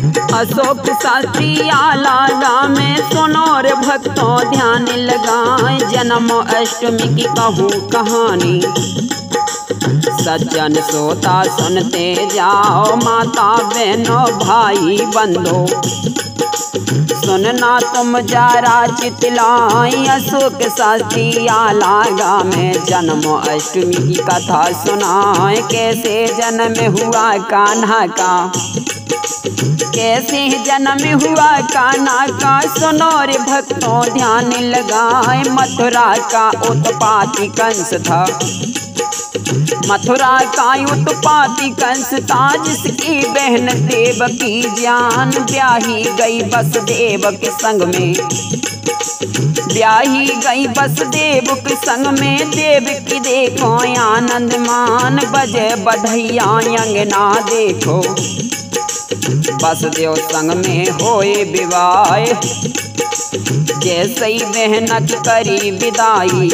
अशोक शास्त्री आला गाँव में सुनो रे भक्तों ध्यान लगाए। जन्म अष्टमी की कहूँ कहानी, सज्जन श्रोता सुनते जाओ। माता बहनों भाई बंधो सुनना तुम जरा चितलाई। अशोक शास्त्री आला गाँव में जन्म अष्टमी की कथा सुनाए। कैसे जन्म हुआ कान्हा का, कैसे जन्म हुआ कान्हा का, सुनो रे भक्तों ध्यान लगाए। मथुरा का उत्पाती कंस था, मथुरा का उत्पाती कंस था, जिसकी बहन देवकी जान ब्याही गई वसुदेव के संग में, ब्याही गई वसुदेव के संग में। देवकी देखो आनंद मान, बजे बधैया अंगना देखो, वसुदेव संग में होए विवाह। जैसे ही बहन की करी विदाई,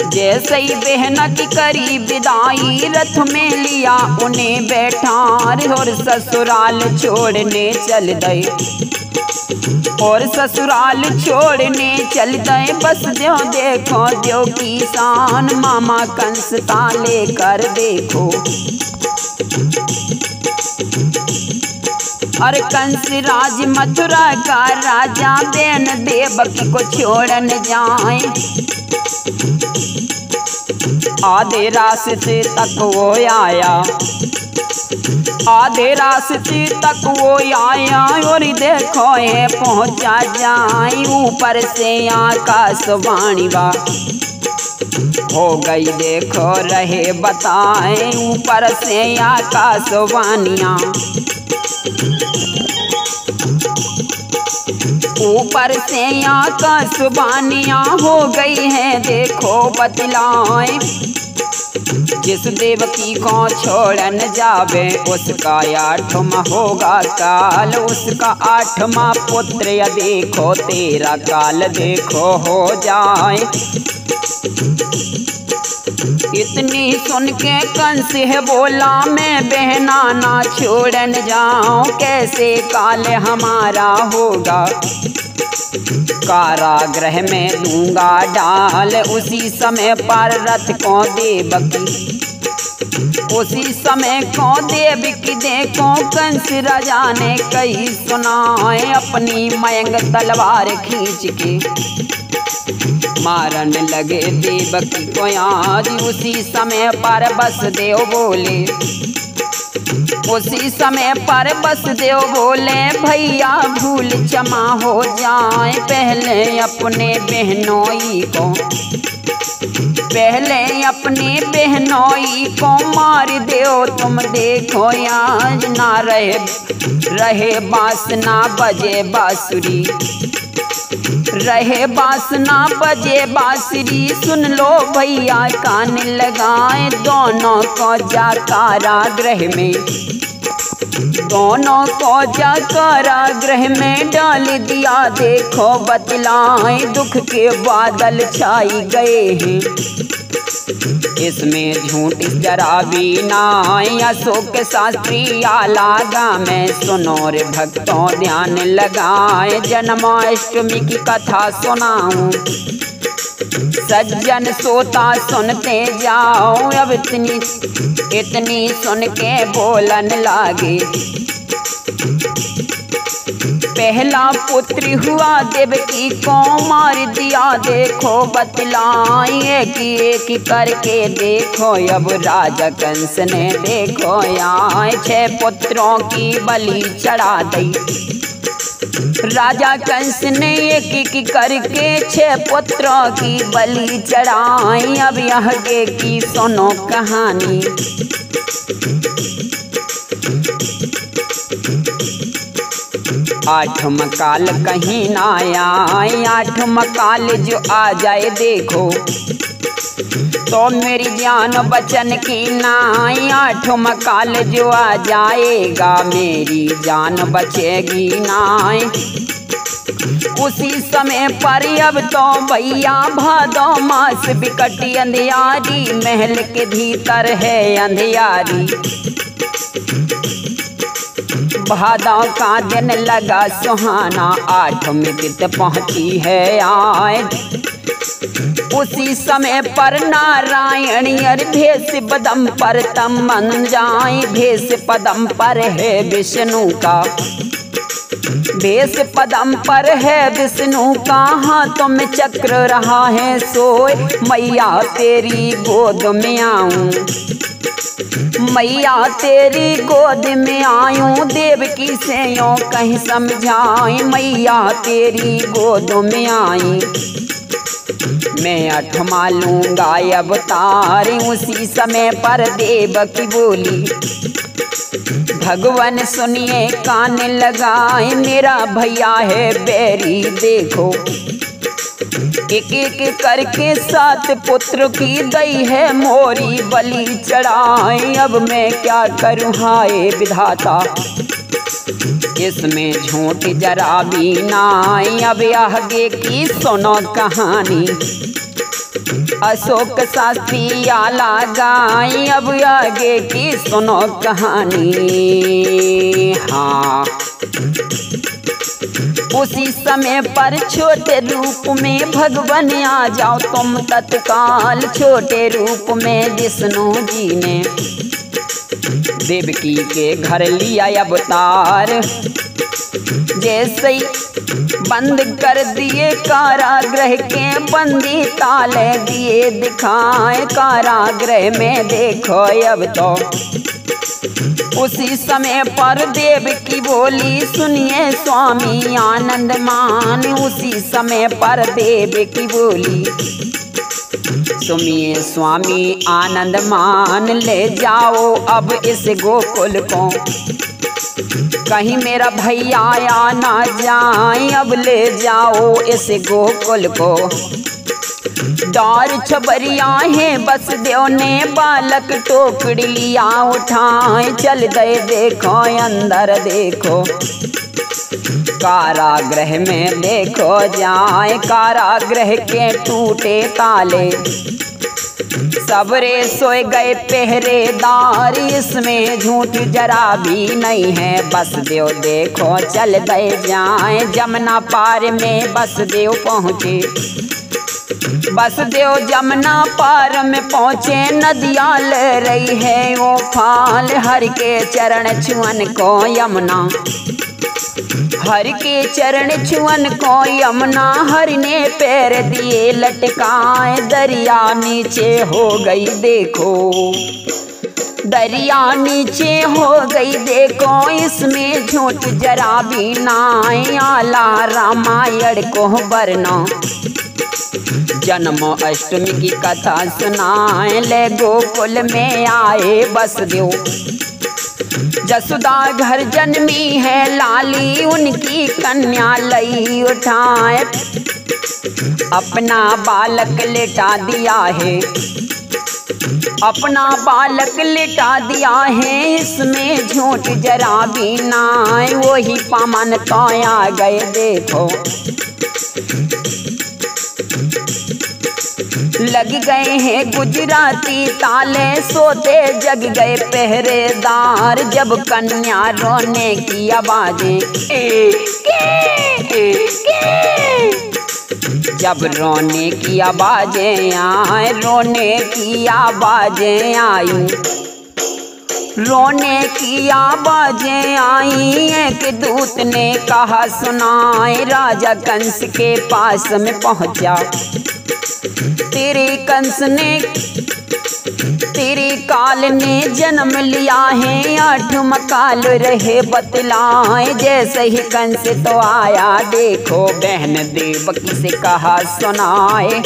जैसे ही बहन की करी विदाई, रथ में लिया उन्हें बैठार और ससुराल छोड़ने चल गए, और ससुराल छोड़ने चल गए। बस देव देखो देव की शान, मामा कंस ता लेकर देखो। और कंस राज मथुरा का राजा, बहन देवकी को छोड़न जाए। आधे रास्ते तक वो आया, आधे रास्ते तक वो आया, और देखो ये पहुंचा जाए। ऊपर से आकाशवाणी बा हो गई देखो रहे बताए। ऊपर से आकाशवाणियाँ, ऊपर से आकाशवाणियाँ हो गई हैं देखो बतलाए। जिस देवकी को छोड़न जावे, उसका 8वां होगा काल, उसका 8वां पुत्र या देखो 13 काल देखो हो जाए। इतनी सुन के कंस है बोला, मैं बहना ना छोड़न जाऊं, कैसे काल हमारा होगा, कारागृह में दूंगा डाल। उसी समय पर रथ को देवकी, उसी समय को देवकी देखो कंस राजा ने कही सुनाए। अपनी मयंग तलवार खींच के मारन लगे देवकी को आज। उसी समय पर वसुदेव बोले, उसी समय पर वसुदेव बोले, भैया भूल क्षमा हो जाए। पहले अपने बहनोई को, पहले अपने बहनोई को मार दो तुम देखो आज। ना रहे बांसना बजे बांसुरी, रहे बांसना बजे बांसुरी। सुन लो भैया कान लगाए, दोनों को जा कारागृह में, दोनों को जा कारागृह में डाल दिया देखो बतलाए। दुख के बादल छाई गए हैं, इसमें झूठ जरा भी ना। अशोक शास्त्री आला गाँव में सुनो रे भक्तों ध्यान लगाए। जन्माष्टमी की कथा सुनाऊं, सज्जन सोता सुनते जाओ। अब इतनी सुन के बोलन लागे, पहला पुत्र हुआ देवकी को मार दिया देखो बतलाई। एक करके देखो अब राजा कंस ने देखो यहाँ 6 पुत्रों की बलि चढ़ा दी। राजा कंस ने एक करके 6 पुत्रों की बलि चढ़ाई। अब यह की सुनो कहानी, 8वां काल कहीं ना आए। 8वां काल जो आ जाए देखो तो मेरी जान बचन की नाई। 8वां काल जो आ जाएगा मेरी जान बचेगी नाई। उसी समय पर अब तो भैया भादो मास बिकटी अंधियारी, महल के भीतर है अंधियारी। भादों का दिन लगा सुहाना, 8 मितित पहुँची है आज। उसी समय पर नारायण अर भेष पदम पर तम मन जाए, भेष पदम पर है विष्णु का, भेष पदम पर है विष्णु का, हाथों में चक्र रहा है सोए। मैया तेरी गोद में आऊं, मैया तेरी गोद में आयूं, देवकी से यूं कहीं समझाए। मैया तेरी गोद में आई, मैं 8वां लूंगा अवतार। उसी समय पर देवकी बोली, भगवान सुनिए कान लगाए, मेरा भैया है बैरी देखो। एक एक करके 7 पुत्र की गई है मोरी बलि चढ़ाए। अब मैं क्या करूँ हाय विधाता, इसमें झूठ जरा भी नाई। अब आगे की सुनो कहानी, अशोक शास्त्री आला गाई। अब आगे की सुनो कहानी। हाँ, उसी समय पर छोटे रूप में भगवान आ जाओ तुम तत्काल। छोटे रूप में विष्णु जी ने देवकी के घर लिया अवतार। जैसे ही बंद कर दिए कारागृह के बंदी, ताले दिए दिखाए कारागृह में देखो अब तो। उसी समय पर देवकी बोली, सुनिए स्वामी आनंद मान। उसी समय पर देवकी बोली, सुनिए स्वामी आनंद मान, ले जाओ अब इस गोकुल को, कहीं मेरा भैया आ ना जाए। अब ले जाओ इस गोकुल को। दार छबरिया है बस देव ने बालक टोकरी लिया उठाए। चल गए देखो अंदर देखो, कारागृह में देखो जाए। कारागृह के टूटे ताले, सबरे सोए गए पहरेदार। इसमें झूठ जरा भी नहीं है, बसदेव देखो चल गए जाए। जमुना पार में बसदेव पहुँचे, बसदेव जमुना पार में पहुँचे। नदियाँ ले रही है वो फाल, हर के चरण छुअन को यमुना, हर के चरण छुअन को यमुना। हर ने पैर दिए लटकाए, दरिया नीचे हो गई देखो, दरिया नीचे हो गई देखो। इसमें झूठ जरा भी नाई, आला रामायण को वर्णो। जन्म अष्टमी की कथा सुनाए, ले गोकुल में आए बसदेव। जसोदा घर जन्मी है लाली, उनकी कन्या लई उठाए। अपना बालक लेटा दिया है, अपना बालक लेटा दिया है। इसमें झूठ जरा भी नाई, वही पामन तो आ गए देखो। लग गए हैं गुजराती ताले, सोते जग गए पहरेदार। जब कन्या रोने की आवाजें, जब रोने की आवाजें आए, रोने की आवाजें आई, रोने की आवाजें आई। एक दूत ने कहा सुनाए, राजा कंस के पास में पहुंचा। तेरे कंस ने, तेरे काल ने जन्म लिया है, 8वां काल रहे बतलाए। जैसे ही कंस तो आया देखो, बहन देवकी से कहा सुनाए।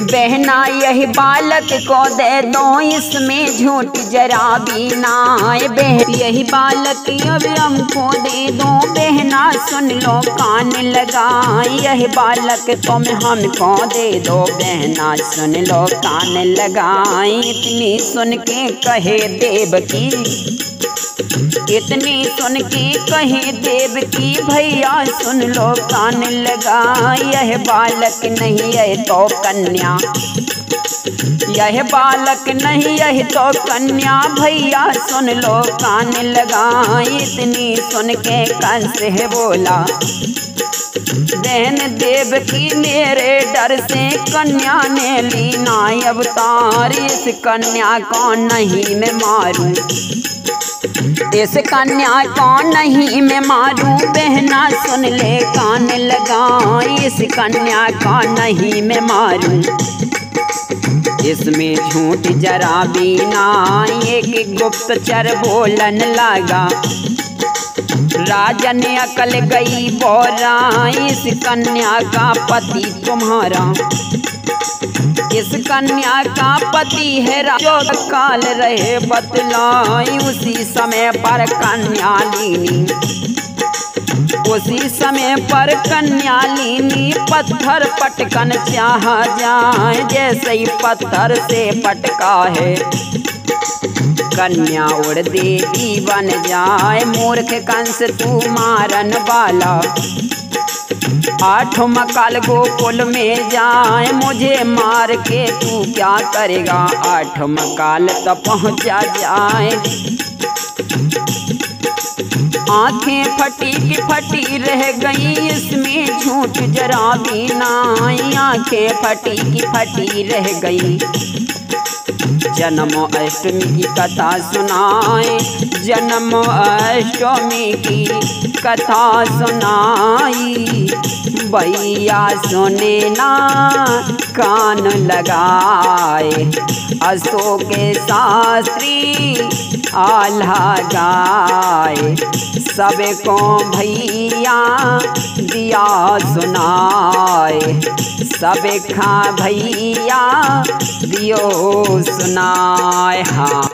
बहना यही बालक को दे दो, इसमें झूठ जरा भी नाए। बहन यही बालक अब हमको दे दो, बहना सुन लो कान लगाए। यही बालक तुम हमको दे दो, बहना सुन लो कान लगाए। इतनी सुन के कहे देवकी, इतनी सुन के कहे देवकी, भैया सुन लो कान लगा। यह बालक नहीं है तो कन्या, यह बालक नहीं यह तो कन्या, भैया सुन लो कान लगाए। इतनी सुन के कंस है बोला, बहन देवकी मेरे डर से कन्या ने लीना अवतार। इस कन्या को नहीं मैं मारूं, इस कन्या को नहीं मैं मारूं। बहना सुन ले कान लगाए, इस कन्या को नहीं मैं मारूं। इसमें झूठ जरा भी ना, एक गुप्तचर बोलन लगा। राजन अकल गई बोरा, इस कन्या का पति तुम्हारा, इस कन्या का पति है जो काल रहे बतलाई। उसी समय पर कन्या लीनी, उसी समय पर कन्या लीनी। पत्थर पटकन चाह जाए, जैसे ही पत्थर से पटका है कन्या उड़ देवी बन जाए। मूर्ख कंस तू मारन वाला, आठों मकाल गोकुल में जाए। मुझे मार के तू क्या करेगा, आठ मकाल तक पहुँचा जाए। आंखें फटी की फटी रह गई, इसमें झूठ जरा भी ना। आंखें फटी की फटी रह गई। जन्म अष्टमी की कथा सुनाए, जन्म अष्टमी की कथा सुनाई। भैया सुने ना कान लगाए, अशोक शास्त्री आल्हा गाए। सबको भैया दिया सुनाए, सबका भैया दियो सुनाए। हाँ।